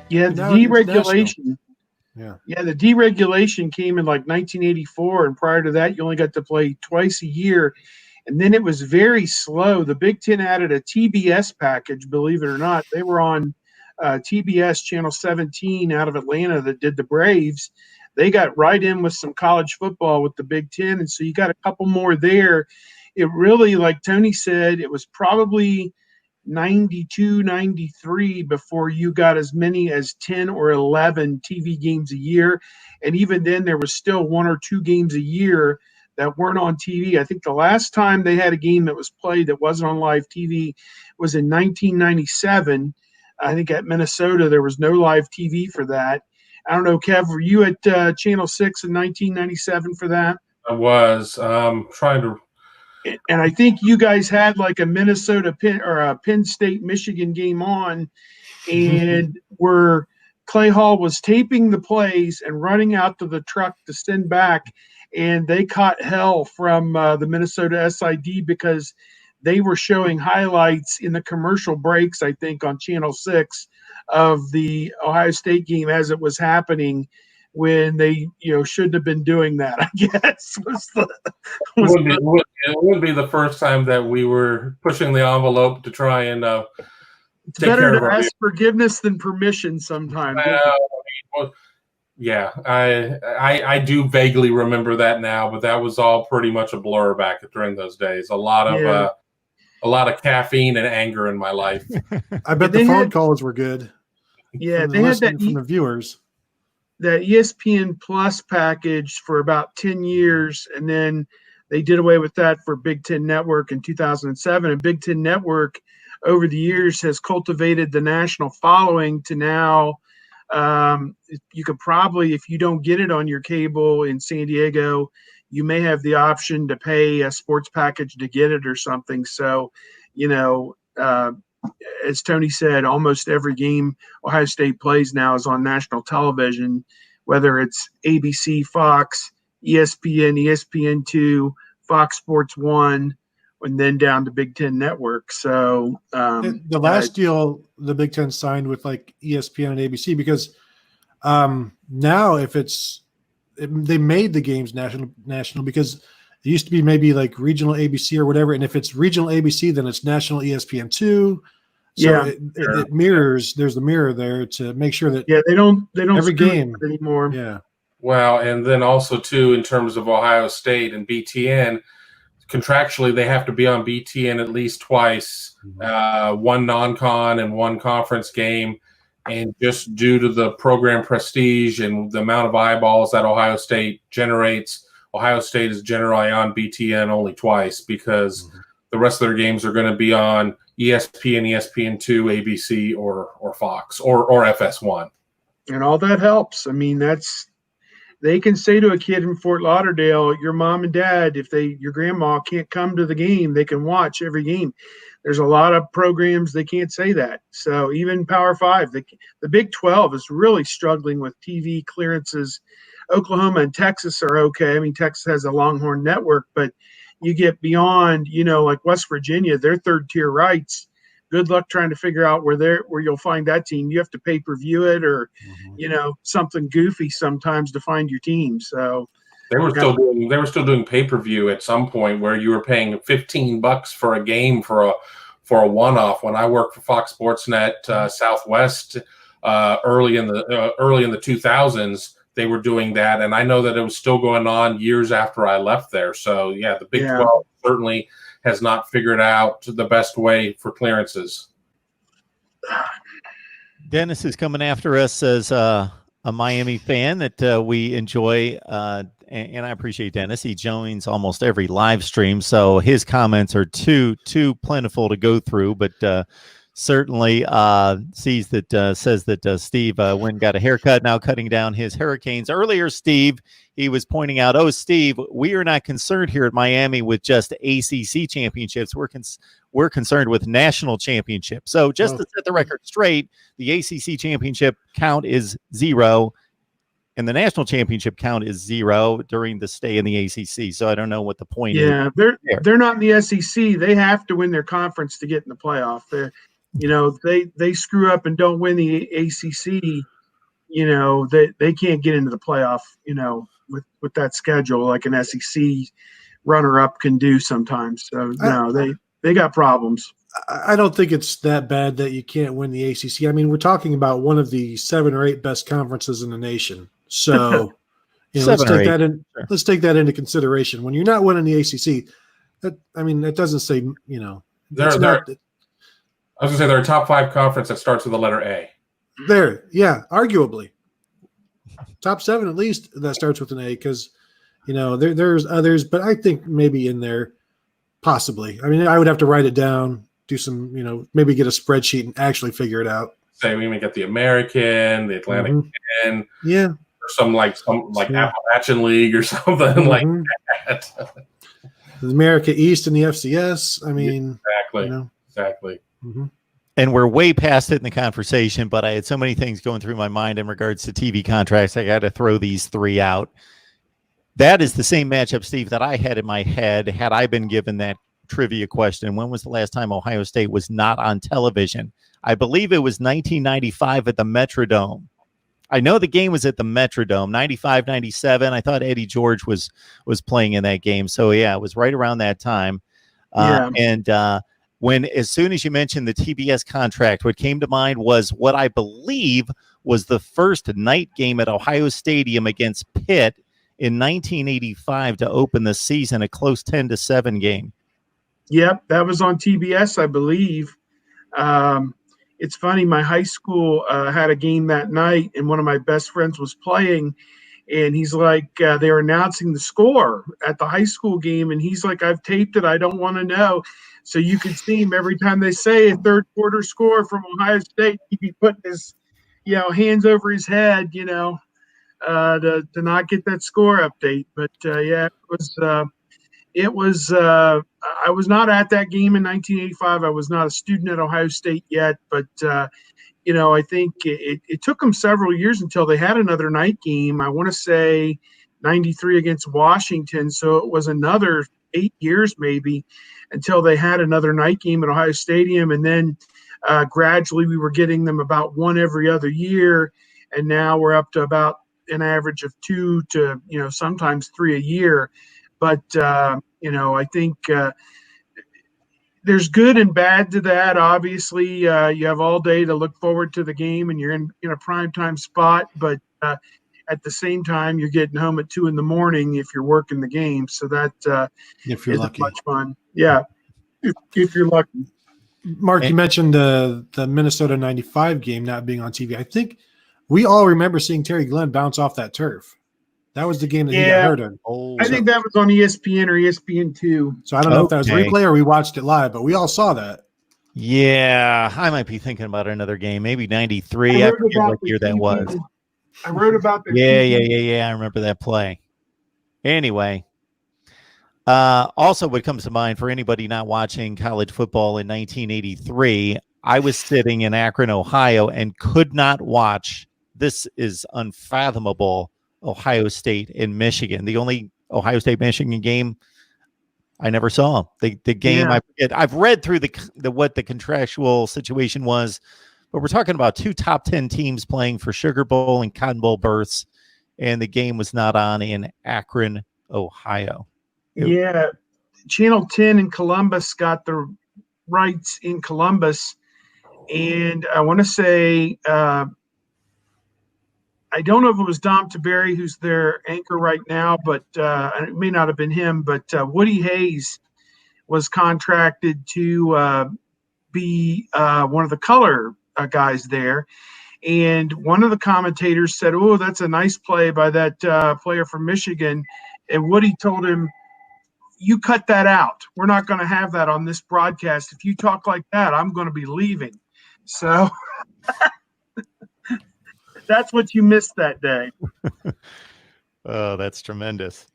Yeah, But the now it's national. deregulation. Yeah, the deregulation came in like 1984, and prior to that, you only got to play twice a year. And then it was very slow. The Big Ten added a TBS package, believe it or not. They were on TBS Channel 17 out of Atlanta that did the Braves. They got right in with some college football with the Big Ten. And so you got a couple more there. It really, like Tony said, it was probably 92, 93 before you got as many as 10 or 11 TV games a year. And even then, there was still 1 or 2 games a year that weren't on TV. I think the last time they had a game that was played that wasn't on live TV was in 1997. I think at Minnesota, there was no live TV for that. I don't know, Kev, were you at Channel 6 in 1997 for that? I was trying to. And I think you guys had like a Minnesota Penn or a Penn State Michigan game on, and where Clay Hall was taping the plays and running out to the truck to send back, and they caught hell from the Minnesota SID because they were showing highlights in the commercial breaks, I think, on Channel 6 of the Ohio State game as it was happening, when they, shouldn't have been doing that, I guess. It would be the first time that we were pushing the envelope to try and it's better to ask forgiveness than permission sometimes. Yeah, I do vaguely remember that now, but that was all pretty much a blur back during those days. A lot of caffeine and anger in my life. I bet the phone calls were good. Yeah, they had that from the viewers. That ESPN Plus package for about 10 years, and then they did away with that for Big Ten Network in 2007. And Big Ten Network, over the years, has cultivated the national following to now. You could probably, if you don't get it on your cable in San Diego, you may have the option to pay a sports package to get it or something. So, as Tony said, almost every game Ohio State plays now is on national television, whether it's ABC, Fox, ESPN, ESPN2, Fox Sports 1, and then down to Big Ten Network. So the last deal the Big Ten signed with like ESPN and ABC, because now if they made the games national because it used to be maybe like regional ABC or whatever, and if it's regional ABC, then it's national ESPN2. So it mirrors. There's a mirror there to make sure that they don't every game anymore. Yeah. Well, and then also too, in terms of Ohio State and BTN, contractually they have to be on BTN at least twice, one non-con and one conference game. And just due to the program prestige and the amount of eyeballs that Ohio State generates, Ohio State is generally on BTN only twice because the rest of their games are going to be on ESPN, ESPN2, ABC, or Fox, or FS1. And all that helps. I mean, they can say to a kid in Fort Lauderdale, your mom and dad, if your grandma can't come to the game, they can watch every game. There's a lot of programs they can't say that. So even Power 5, the Big 12 is really struggling with TV clearances. Oklahoma and Texas are okay. I mean, Texas has a Longhorn network, but you get beyond, like West Virginia, their third-tier rights. Good luck trying to figure out where you'll find that team. You have to pay-per-view it or, something goofy sometimes to find your team. So they were still doing pay-per-view at some point where you were paying $15 for a game for a one-off. When I worked for Fox Sports Net Southwest early in the 2000s, they were doing that, and I know that it was still going on years after I left there. So the Big 12 certainly has not figured out the best way for clearances. Dennis is coming after us as a Miami fan that we enjoy, and I appreciate Dennis. He joins almost every live stream, so his comments are too plentiful to go through, but certainly says that Steve went and got a haircut, now cutting down his Hurricanes. Earlier, Steve, he was pointing out, Steve, we are not concerned here at Miami with just ACC championships. We're concerned with national championships. So just to set the record straight, the ACC championship count is 0, and the national championship count is 0 during the stay in the ACC. So I don't know what the point is. Yeah, they're not in the SEC. They have to win their conference to get in the playoff. if they screw up and don't win the ACC, they can't get into the playoff, with that schedule like an SEC runner-up can do sometimes. So no, they got problems. I don't think it's that bad that you can't win the ACC. I mean, we're talking about one of the 7 or 8 best conferences in the nation. So, let's take that in. Sure. Let's take that into consideration. When you're not winning the ACC, that doesn't say, it's not. I was gonna say they're a top 5 conference that starts with the letter A. There, yeah, arguably top 7 at least that starts with an A, because there's others, but I think maybe in there possibly. I mean, I would have to write it down, do some, maybe get a spreadsheet and actually figure it out. Say we may get the American, the Atlantic, yeah, or some Appalachian League or something like that. The America East and the FCS. I mean, exactly. Mm-hmm. And we're way past it in the conversation, but I had so many things going through my mind in regards to TV contracts. I got to throw these 3 out. That is the same matchup, Steve, that I had in my head had I been given that trivia question. When was the last time Ohio State was not on television? I believe it was 1995 at the Metrodome. I know the game was at the Metrodome, 95, 97. I thought Eddie George was playing in that game. So, yeah, it was right around that time. As soon as you mentioned the TBS contract, what came to mind was what I believe was the first night game at Ohio Stadium against Pitt in 1985 to open the season, a close 10-7 game. Yep, that was on TBS, I believe. It's funny, my high school had a game that night, and one of my best friends was playing, and he's like, they were announcing the score at the high school game, and he's like, I've taped it, I don't want to know. So you could see him every time they say a third quarter score from Ohio State, he'd be putting his, hands over his head, to not get that score update. But it was. I was not at that game in 1985. I was not a student at Ohio State yet, but I think it took them several years until they had another night game. I want to say 93 against Washington, so it was another 8 years maybe until they had another night game at Ohio Stadium, and then gradually we were getting them about one every other year, and now we're up to about an average of 2 to sometimes 3 a year. But I think there's good and bad to that. Obviously, you have all day to look forward to the game, and you're in a primetime spot. But at the same time, you're getting home at 2 a.m. if you're working the game. So that if you're lucky, much fun. Yeah, if you're lucky. Mark, you mentioned the Minnesota 95 game not being on TV. I think we all remember seeing Terry Glenn bounce off that turf. That was the game that he got hurt in. I think that was on ESPN or ESPN2. So I don't know if that was replay or we watched it live, but we all saw that. Yeah, I might be thinking about another game, maybe 93. I forget what year that was. I wrote about that. Yeah. I remember that play. Anyway, also what comes to mind for anybody not watching college football in 1983, I was sitting in Akron, Ohio, and could not watch. This is unfathomable. Ohio State and Michigan. The only Ohio State Michigan game I never saw. The game I've read through the what the contractual situation was, but we're talking about 2 top 10 teams playing for Sugar Bowl and Cotton Bowl berths, and the game was not on in Akron, Ohio. Channel 10 in Columbus got the rights in Columbus, and I want to say I don't know if it was Dom Tiberi, who's their anchor right now, but it may not have been him. But Woody Hayes was contracted to be one of the color guys there. And one of the commentators said, "Oh, that's a nice play by that player from Michigan." And Woody told him, "You cut that out. We're not going to have that on this broadcast. If you talk like that, I'm going to be leaving." So that's what you missed that day. Oh, that's tremendous.